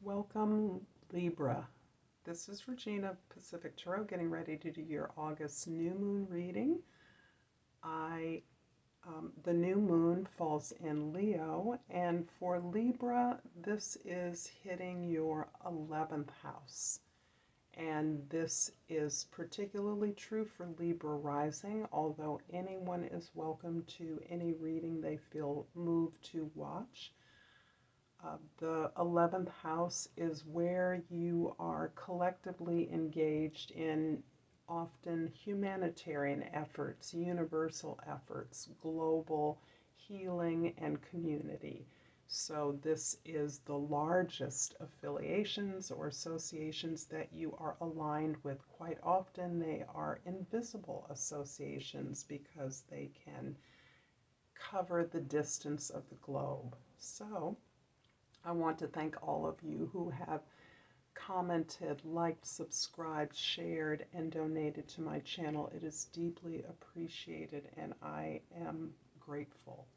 Welcome, Libra. This is Regina, Pacific Tarot, getting ready to do your August new moon reading. The new moon falls in Leo, and for Libra, this is hitting your 11th house. And this is particularly true for Libra rising, although anyone is welcome to any reading they feel moved to watch. The 11th house is where you are collectively engaged in often humanitarian efforts, universal efforts, global healing, and community. So this is the largest affiliations or associations that you are aligned with. Quite often they are invisible associations because they can cover the distance of the globe. So I want to thank all of you who have commented, liked, subscribed, shared, and donated to my channel. It is deeply appreciated and I am grateful.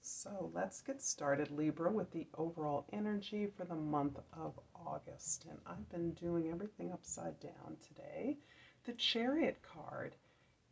So let's get started, Libra, with the overall energy for the month of August. And I've been doing everything upside down today. The Chariot card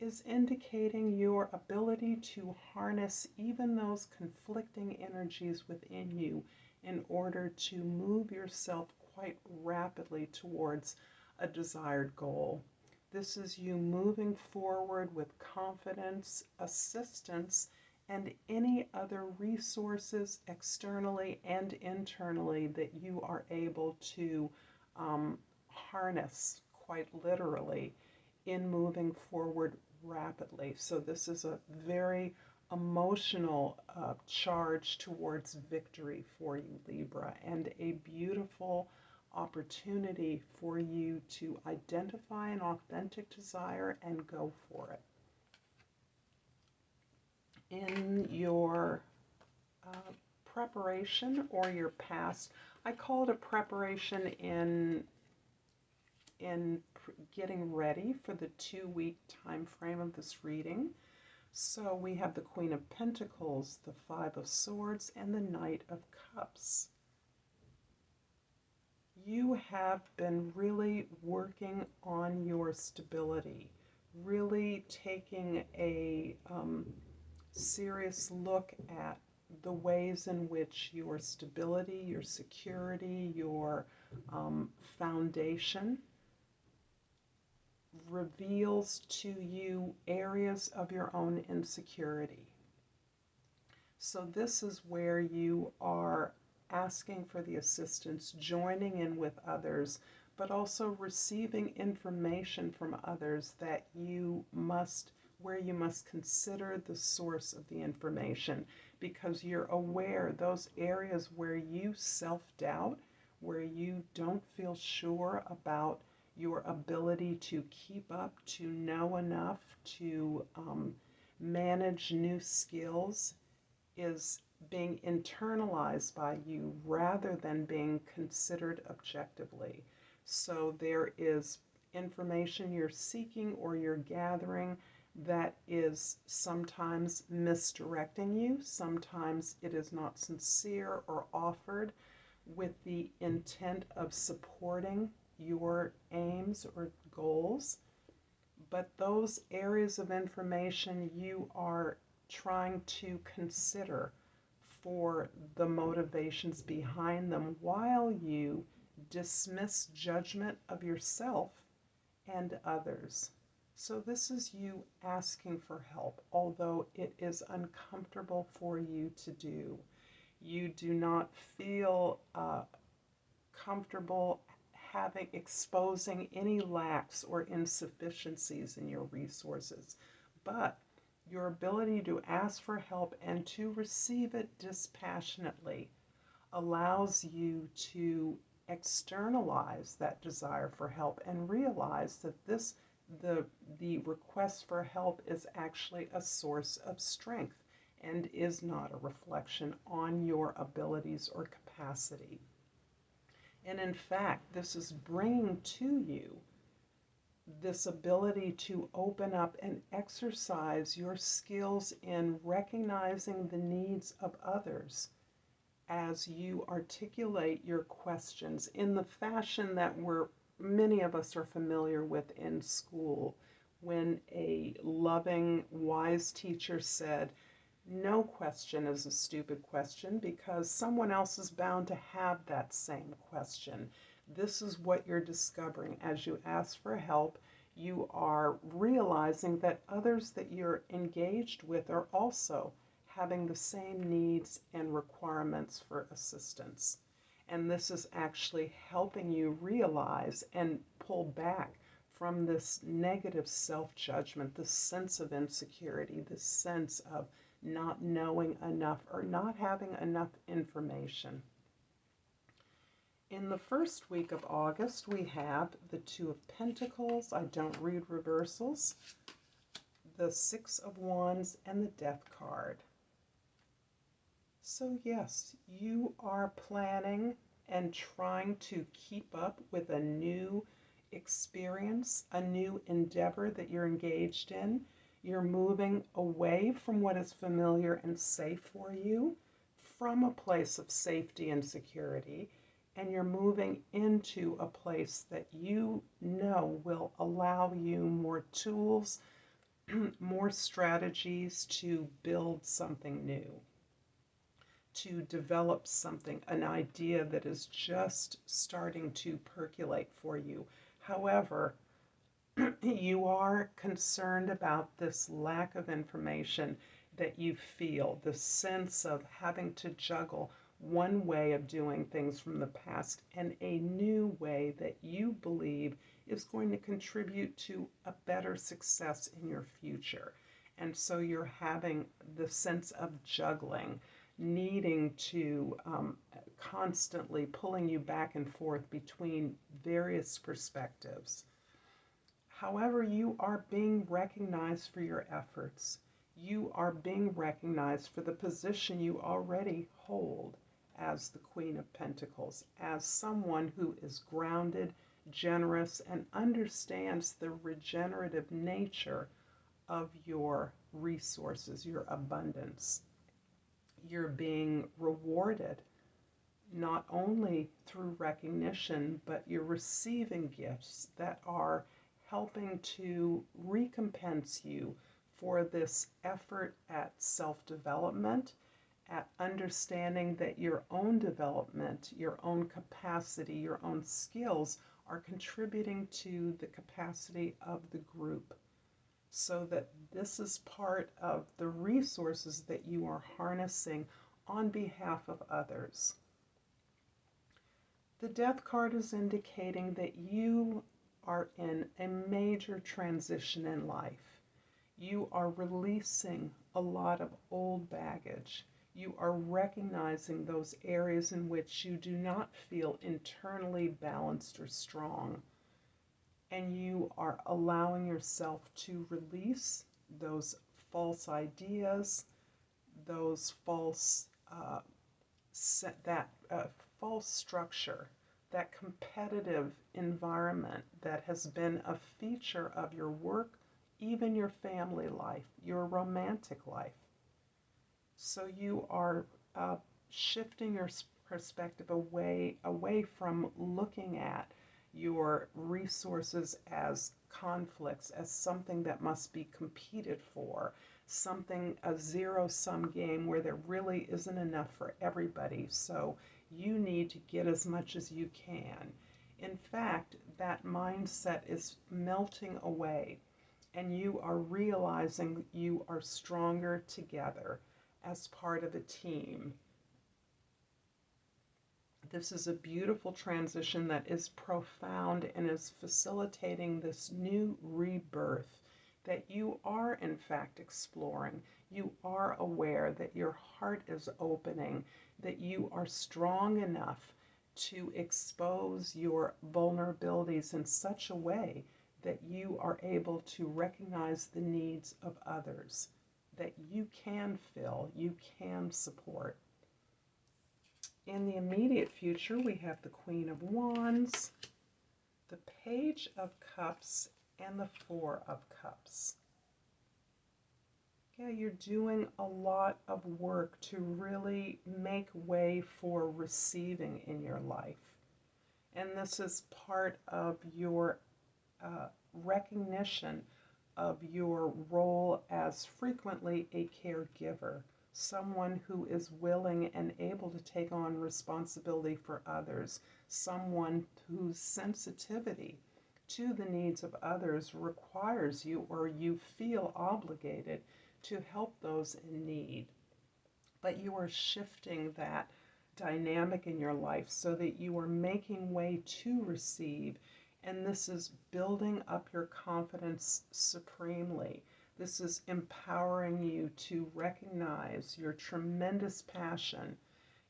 is indicating your ability to harness even those conflicting energies within you in order to move yourself quite rapidly towards a desired goal. This is you moving forward with confidence, assistance, and any other resources externally and internally that you are able to harness quite literally in moving forward rapidly. So this is a very emotional charge towards victory for you, Libra, and a beautiful opportunity for you to identify an authentic desire and go for it. In your preparation or your past, I call it a preparation in getting ready for the 2-week time frame of this reading. So we have the Queen of Pentacles, the Five of Swords, and the Knight of Cups. You have been really working on your stability, really taking a serious look at the ways in which your stability, your security, your foundation reveals to you areas of your own insecurity. So this is where you are asking for the assistance, joining in with others, but also receiving information from others that where you must consider the source of the information, because you're aware those areas where you self-doubt, where you don't feel sure about your ability to keep up, to know enough, to manage new skills, is being internalized by you rather than being considered objectively. So there is information you're seeking or you're gathering that is sometimes misdirecting you, sometimes it is not sincere or offered with the intent of supporting your aims or goals, but those areas of information you are trying to consider for the motivations behind them while you dismiss judgment of yourself and others. So this is you asking for help, although it is uncomfortable for you to do. You do not feel comfortable exposing any lacks or insufficiencies in your resources, but your ability to ask for help and to receive it dispassionately allows you to externalize that desire for help and realize that the request for help is actually a source of strength and is not a reflection on your abilities or capacity. And in fact, this is bringing to you this ability to open up and exercise your skills in recognizing the needs of others as you articulate your questions in the fashion that many of us are familiar with in school, when a loving, wise teacher said, no question is a stupid question because someone else is bound to have that same question. This is what you're discovering. As you ask for help, you are realizing that others that you're engaged with are also having the same needs and requirements for assistance. And this is actually helping you realize and pull back from this negative self-judgment, this sense of insecurity, this sense of not knowing enough or not having enough information. In the first week of August, we have the Two of Pentacles. I don't read reversals. The Six of Wands and the Death card. So yes, you are planning and trying to keep up with a new experience, a new endeavor that you're engaged in. You're moving away from what is familiar and safe for you, from a place of safety and security, and you're moving into a place that you know will allow you more tools, more strategies to build something new, to develop something, an idea that is just starting to percolate for you. However, you are concerned about this lack of information that you feel, the sense of having to juggle one way of doing things from the past and a new way that you believe is going to contribute to a better success in your future. And so you're having the sense of juggling, needing to constantly pulling you back and forth between various perspectives. However, you are being recognized for your efforts. You are being recognized for the position you already hold as the Queen of Pentacles, as someone who is grounded, generous, and understands the regenerative nature of your resources, your abundance. You're being rewarded not only through recognition, but you're receiving gifts that are helping to recompense you for this effort at self-development, at understanding that your own development, your own capacity, your own skills are contributing to the capacity of the group. So that this is part of the resources that you are harnessing on behalf of others. The Death card is indicating that you are in a major transition in life. You are releasing a lot of old baggage. You are recognizing those areas in which you do not feel internally balanced or strong. And you are allowing yourself to release those false ideas, those false false structure, that competitive environment that has been a feature of your work, even your family life, your romantic life. So you are shifting your perspective away from looking at your resources as conflicts, as something that must be competed for, something, a zero-sum game where there really isn't enough for everybody. So you need to get as much as you can. In fact, that mindset is melting away, and you are realizing you are stronger together as part of a team. This is a beautiful transition that is profound and is facilitating this new rebirth that you are in fact exploring. You are aware that your heart is opening, that you are strong enough to expose your vulnerabilities in such a way that you are able to recognize the needs of others, that you can fill, you can support. In the immediate future, we have the Queen of Wands, the Page of Cups, and the Four of Cups. Yeah, you're doing a lot of work to really make way for receiving in your life. And this is part of your recognition of your role as frequently a caregiver, someone who is willing and able to take on responsibility for others, someone whose sensitivity to the needs of others requires you or you feel obligated to help those in need. But you are shifting that dynamic in your life so that you are making way to receive. And this is building up your confidence supremely. This is empowering you to recognize your tremendous passion,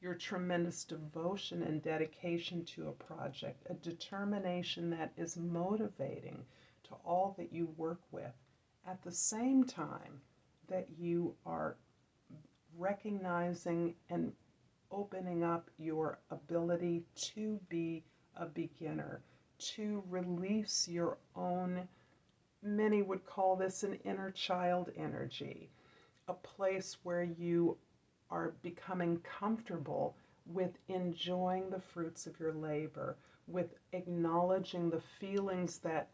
your tremendous devotion and dedication to a project, a determination that is motivating to all that you work with. At the same time that you are recognizing and opening up your ability to be a beginner, to release your own, many would call this an inner child energy, a place where you are becoming comfortable with enjoying the fruits of your labor, with acknowledging the feelings that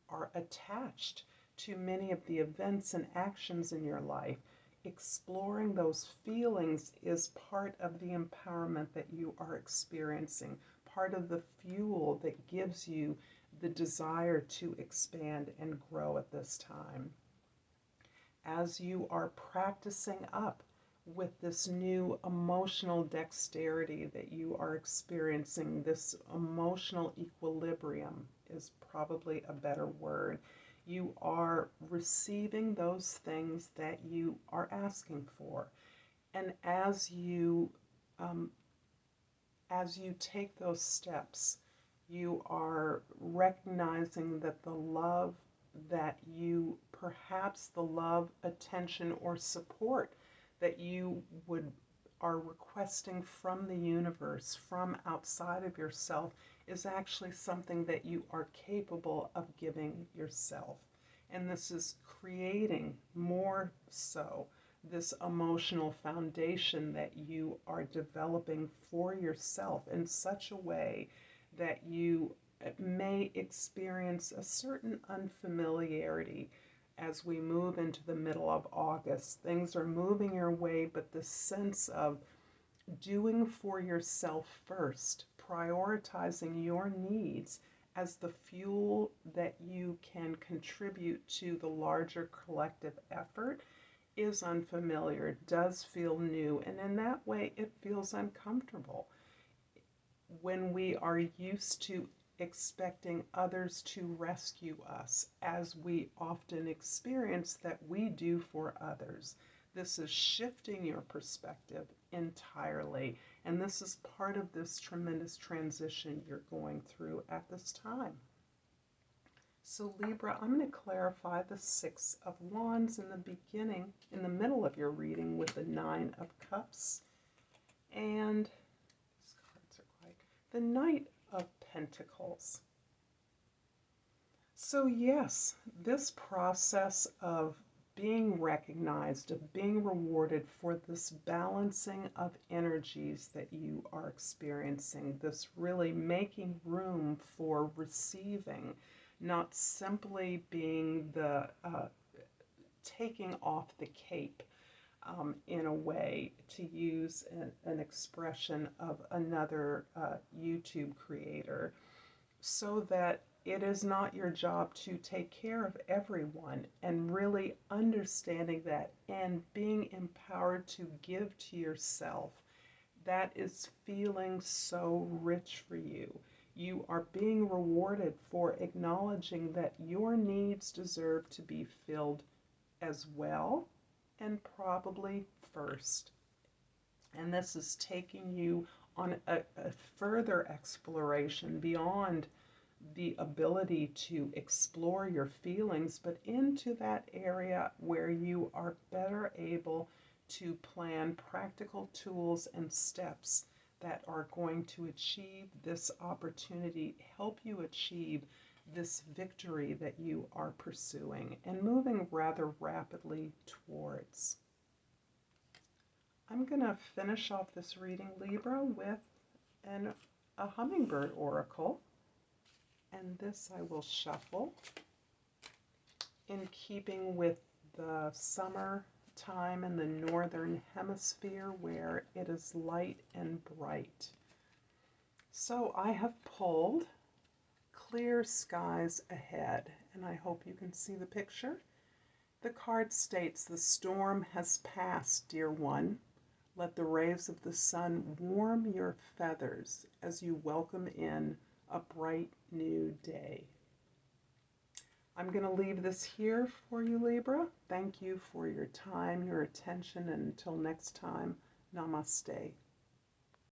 are attached to many of the events and actions in your life. Exploring those feelings is part of the empowerment that you are experiencing, part of the fuel that gives you the desire to expand and grow at this time. As you are practicing up with this new emotional dexterity that you are experiencing, this emotional equilibrium is probably a better word. You are receiving those things that you are asking for. And as you take those steps, you are recognizing that the love that you, perhaps the love, attention, or support that you are requesting from the universe, from outside of yourself, is actually something that you are capable of giving yourself. And this is creating more so this emotional foundation that you are developing for yourself in such a way that you may experience a certain unfamiliarity as we move into the middle of August. Things are moving your way, but the sense of doing for yourself first, prioritizing your needs as the fuel that you can contribute to the larger collective effort is unfamiliar, does feel new, and in that way it feels uncomfortable. When we are used to expecting others to rescue us, as we often experience that we do for others, this is shifting your perspective entirely. And this is part of this tremendous transition you're going through at this time. So Libra, I'm going to clarify the Six of Wands in the beginning, in the middle of your reading, with the Nine of Cups and these cards are quite, the Knight of Pentacles. So yes, this process of being recognized, of being rewarded for this balancing of energies that you are experiencing, this really making room for receiving, not simply being the taking off the cape, in a way, to use an expression of another YouTube creator, so that it is not your job to take care of everyone, and really understanding that and being empowered to give to yourself. That is feeling so rich for you. You are being rewarded for acknowledging that your needs deserve to be filled as well, and probably first. And this is taking you on a further exploration beyond the ability to explore your feelings, but into that area where you are better able to plan practical tools and steps that are going to achieve this opportunity, help you achieve this victory that you are pursuing and moving rather rapidly towards. I'm going to finish off this reading, Libra, with a hummingbird oracle. And this I will shuffle in keeping with the summer time in the northern hemisphere where it is light and bright. So I have pulled Clear Skies Ahead, and I hope you can see the picture. The card states, "The storm has passed, dear one. Let the rays of the sun warm your feathers as you welcome in a bright new day." I'm going to leave this here for you, Libra. Thank you for your time, your attention, and until next time, namaste.